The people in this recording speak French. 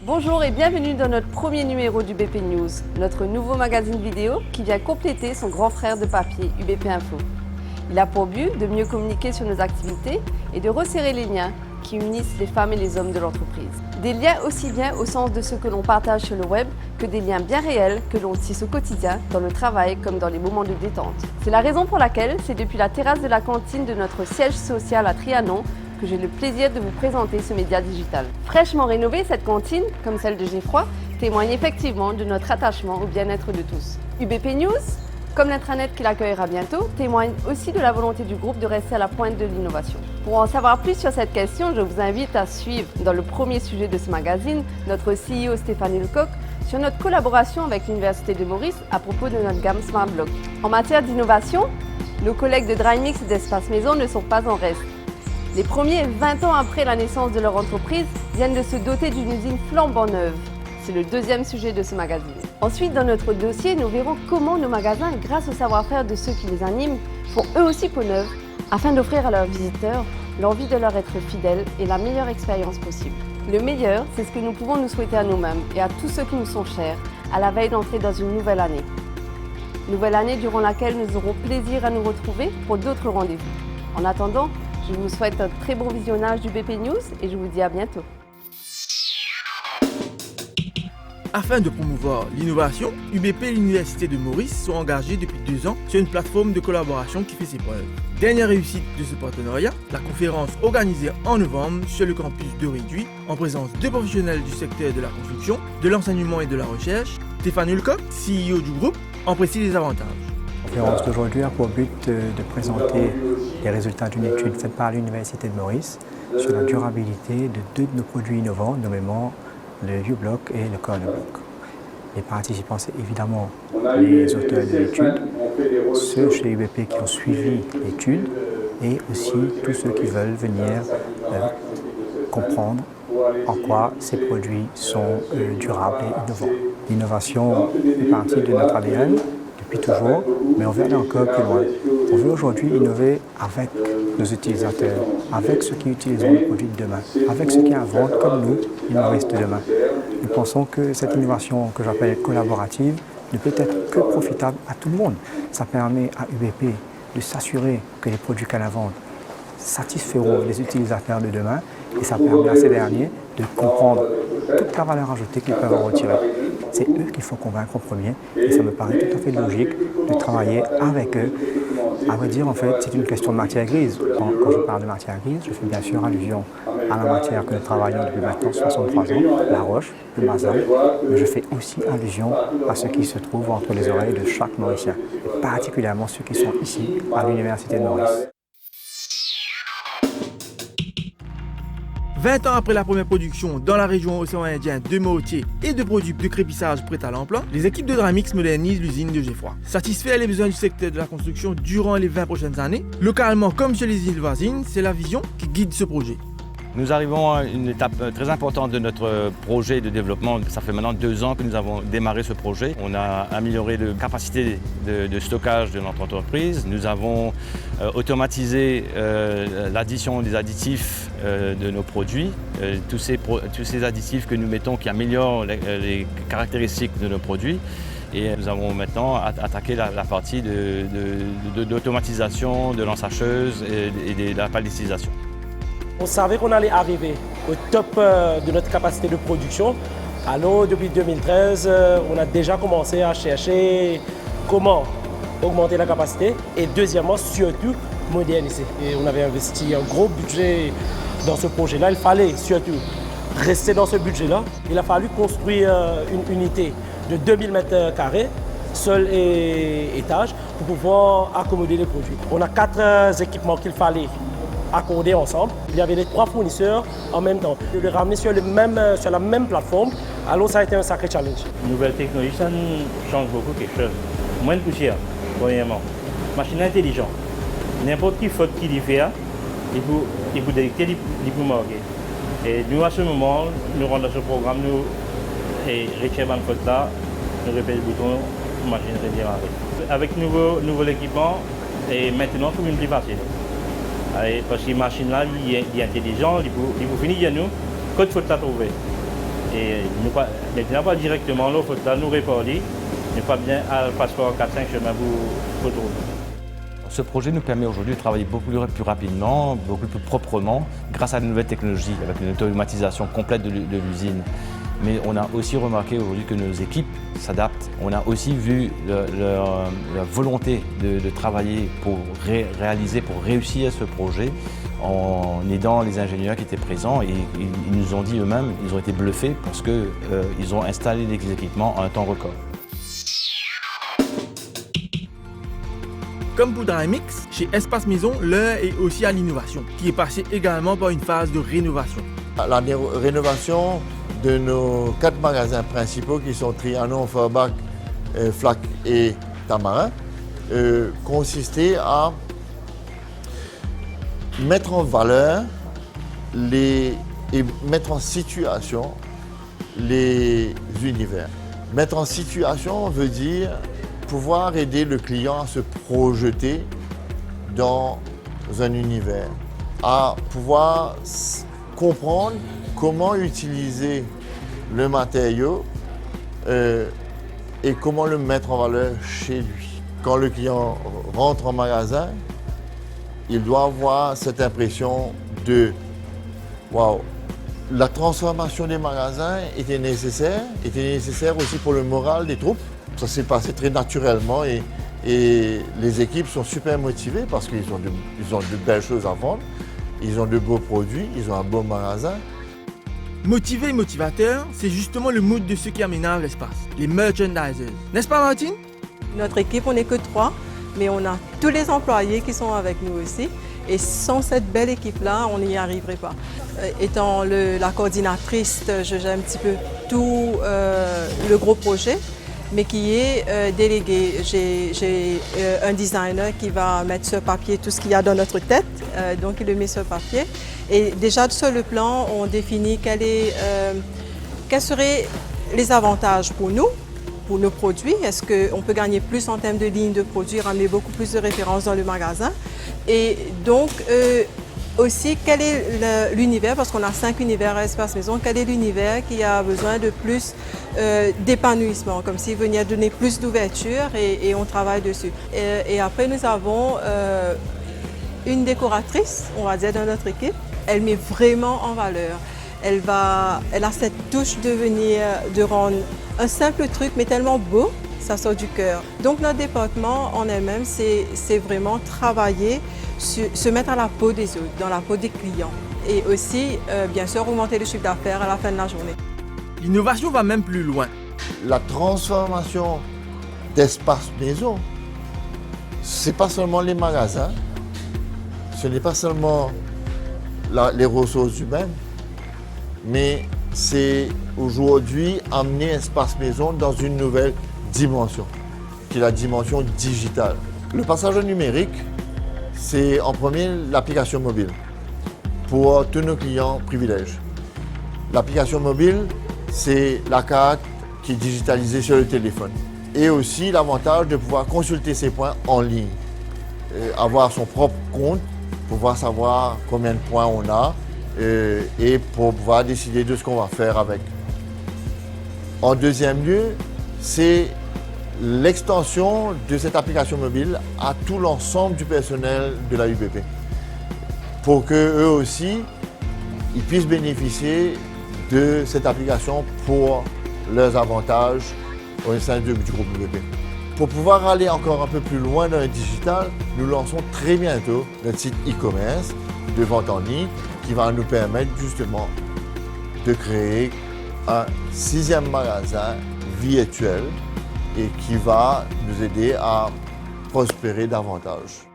Bonjour et bienvenue dans notre premier numéro d'UBP News, notre nouveau magazine vidéo qui vient compléter son grand frère de papier, UBP Info. Il a pour but de mieux communiquer sur nos activités et de resserrer les liens qui unissent les femmes et les hommes de l'entreprise. Des liens aussi bien au sens de ce que l'on partage sur le web que des liens bien réels que l'on tisse au quotidien, dans le travail comme dans les moments de détente. C'est la raison pour laquelle c'est depuis la terrasse de la cantine de notre siège social à Trianon que j'ai le plaisir de vous présenter ce média digital. Fraîchement rénovée, cette cantine, comme celle de Geoffroy, témoigne effectivement de notre attachement au bien-être de tous. UBP News, comme l'intranet qui l'accueillera bientôt, témoigne aussi de la volonté du groupe de rester à la pointe de l'innovation. Pour en savoir plus sur cette question, je vous invite à suivre, dans le premier sujet de ce magazine, notre CEO Stéphanie Lecoq sur notre collaboration avec l'Université de Maurice à propos de notre gamme Smart Block. En matière d'innovation, nos collègues de Drymix et d'Espace Maison ne sont pas en reste. Les premiers 20 ans après la naissance de leur entreprise viennent de se doter d'une usine flambant neuve. C'est le deuxième sujet de ce magazine. Ensuite, dans notre dossier, nous verrons comment nos magasins, grâce au savoir-faire de ceux qui les animent, font eux aussi peau neuve, afin d'offrir à leurs visiteurs l'envie de leur être fidèles et la meilleure expérience possible. Le meilleur, c'est ce que nous pouvons nous souhaiter à nous-mêmes et à tous ceux qui nous sont chers, à la veille d'entrer dans une nouvelle année. Nouvelle année durant laquelle nous aurons plaisir à nous retrouver pour d'autres rendez-vous. En attendant, je vous souhaite un très bon visionnage du BP News et je vous dis à bientôt. Afin de promouvoir l'innovation, UBP et l'Université de Maurice sont engagés depuis 2 ans sur une plateforme de collaboration qui fait ses preuves. Dernière réussite de ce partenariat, la conférence organisée en novembre sur le campus de Réduit, en présence de professionnels du secteur de la construction, de l'enseignement et de la recherche. Stéphanie Lecoq, CEO du groupe, en précise les avantages. La conférence d'aujourd'hui a pour but de présenter les résultats d'une étude faite par l'Université de Maurice sur la durabilité de 2 de nos produits innovants, nommément le U-Block et le Corner Block. Les participants, c'est évidemment les auteurs de l'étude, ceux chez UBP qui ont suivi l'étude et aussi tous ceux qui veulent venir comprendre en quoi ces produits sont durables et innovants. L'innovation fait partie de notre ADN depuis toujours, mais on veut aller encore plus loin. On veut aujourd'hui innover avec nos utilisateurs, avec ceux qui utiliseront les produits de demain, avec ceux qui inventent comme nous les nourrices de demain. Nous pensons que cette innovation que j'appelle collaborative ne peut être que profitable à tout le monde. Ça permet à UBP de s'assurer que les produits qu'elle invente satisferont les utilisateurs de demain et ça permet à ces derniers de comprendre toute la valeur ajoutée qu'ils peuvent en retirer. C'est eux qu'il faut convaincre en premier et ça me paraît tout à fait logique de travailler avec eux. À vrai dire, en fait, c'est une question de matière grise. Quand je parle de matière grise, je fais bien sûr allusion à la matière que nous travaillons depuis maintenant 63 ans, la roche, le masin, mais je fais aussi allusion à ce qui se trouve entre les oreilles de chaque Mauricien, et particulièrement ceux qui sont ici à l'Université de Maurice. 20 ans après la première production dans la région océan Indien de mortiers et de produits de crépissage prêts à l'emploi, les équipes de Drymix modernisent l'usine de Geoffroy. Satisfaire les besoins du secteur de la construction durant les 20 prochaines années, localement comme sur les îles voisines, c'est la vision qui guide ce projet. Nous arrivons à une étape très importante de notre projet de développement. Ça fait maintenant 2 ans que nous avons démarré ce projet. On a amélioré la capacité de stockage de notre entreprise. Nous avons automatisé l'addition des additifs de nos produits. Tous ces additifs que nous mettons qui améliorent les caractéristiques de nos produits. Et nous avons maintenant attaqué la partie d'automatisation, de l'ensacheuse et de la palettisation. On savait qu'on allait arriver au top de notre capacité de production. Alors, depuis 2013, on a déjà commencé à chercher comment augmenter la capacité et deuxièmement, surtout, moderniser. Et on avait investi un gros budget dans ce projet-là. Il fallait surtout rester dans ce budget-là. Il a fallu construire une unité de 2000 m², seul étage, pour pouvoir accommoder les produits. On a 4 équipements qu'il fallait accorder ensemble. Il y avait les 3 fournisseurs en même temps. De les ramener sur la même plateforme, alors ça a été un sacré challenge. Nouvelle technologie, ça change beaucoup quelque chose. Moins de poussière, premièrement. Machine intelligente. N'importe qui faute qu'il y fait, il peut détecter, il peut marquer. Et nous, à ce moment, nous rentrons dans ce programme, nous retirons la faute là, nous répétons le bouton, la machine redémarre. Avec nouveau équipement, et maintenant, c'est une plus facile. Parce que la machine là, il est intelligent, il peut finir à nous, quand il faut la trouver. Et maintenant, pas directement là, il faut nous reparler, mais pas bien à passeport 4-5 chemins pour trouver. Ce projet nous permet aujourd'hui de travailler beaucoup plus rapidement, beaucoup plus proprement, grâce à de nouvelles technologies, avec une automatisation complète de l'usine. Mais on a aussi remarqué aujourd'hui que nos équipes s'adaptent. On a aussi vu leur volonté de travailler pour réussir ce projet en aidant les ingénieurs qui étaient présents. Et ils nous ont dit eux-mêmes, ils ont été bluffés parce qu'ils ont installé les équipements en un temps record. Comme pour Dynamix, chez Espace Maison, l'heure est aussi à l'innovation, qui est passée également par une phase de rénovation. La rénovation de nos 4 magasins principaux qui sont Trianon, Forbach, Flac et Tamarin consistait à mettre en valeur et mettre en situation les univers. Mettre en situation veut dire pouvoir aider le client à se projeter dans un univers, à pouvoir comprendre comment utiliser le matériau et comment le mettre en valeur chez lui. Quand le client rentre en magasin, il doit avoir cette impression de « Waouh, la transformation des magasins était nécessaire aussi pour le moral des troupes. Ça s'est passé très naturellement et les équipes sont super motivées parce qu'ils ont de belles choses à vendre, ils ont de beaux produits, ils ont un beau magasin. Motivé et motivateur, c'est justement le mood de ceux qui aménagent l'espace, les merchandisers. N'est-ce pas, Martine? Notre équipe, on n'est que 3, mais on a tous les employés qui sont avec nous aussi. Et sans cette belle équipe-là, on n'y arriverait pas. Étant la coordinatrice, je gère un petit peu tout le gros projet, mais qui est délégué. J'ai un designer qui va mettre sur papier tout ce qu'il y a dans notre tête, donc il le met sur papier. Et déjà sur le plan, on définit quels seraient les avantages pour nous, pour nos produits. Est-ce qu'on peut gagner plus en termes de lignes de produits, ramener beaucoup plus de références dans le magasin? Et donc, aussi, quel est l'univers, parce qu'on a 5 univers à Espace Maison, quel est l'univers qui a besoin de plus d'épanouissement, comme s'il venait donner plus d'ouverture et on travaille dessus. Et après, nous avons une décoratrice, on va dire, dans notre équipe. Elle met vraiment en valeur. Elle a cette touche de rendre un simple truc, mais tellement beau, ça sort du cœur. Donc notre département en elle-même, c'est vraiment travailler, se mettre à la peau des autres, dans la peau des clients. Et aussi, bien sûr, augmenter le chiffre d'affaires à la fin de la journée. L'innovation va même plus loin. La transformation d'Espace Maison, ce n'est pas seulement les magasins, ce n'est pas seulement les ressources humaines, mais c'est aujourd'hui amener Espace Maison dans une nouvelle dimension, qui est la dimension digitale. Le passage au numérique, c'est en premier l'application mobile pour tous nos clients privilèges. L'application mobile, c'est la carte qui est digitalisée sur le téléphone. Et aussi l'avantage de pouvoir consulter ses points en ligne, avoir son propre compte, pouvoir savoir combien de points on a et pour pouvoir décider de ce qu'on va faire avec. En deuxième lieu, c'est l'extension de cette application mobile à tout l'ensemble du personnel de la UBP pour qu'eux aussi ils puissent bénéficier de cette application pour leurs avantages au sein du groupe UBP. Pour pouvoir aller encore un peu plus loin dans le digital, nous lançons très bientôt notre site e-commerce de vente en ligne qui va nous permettre justement de créer un 6e magasin virtuel et qui va nous aider à prospérer davantage.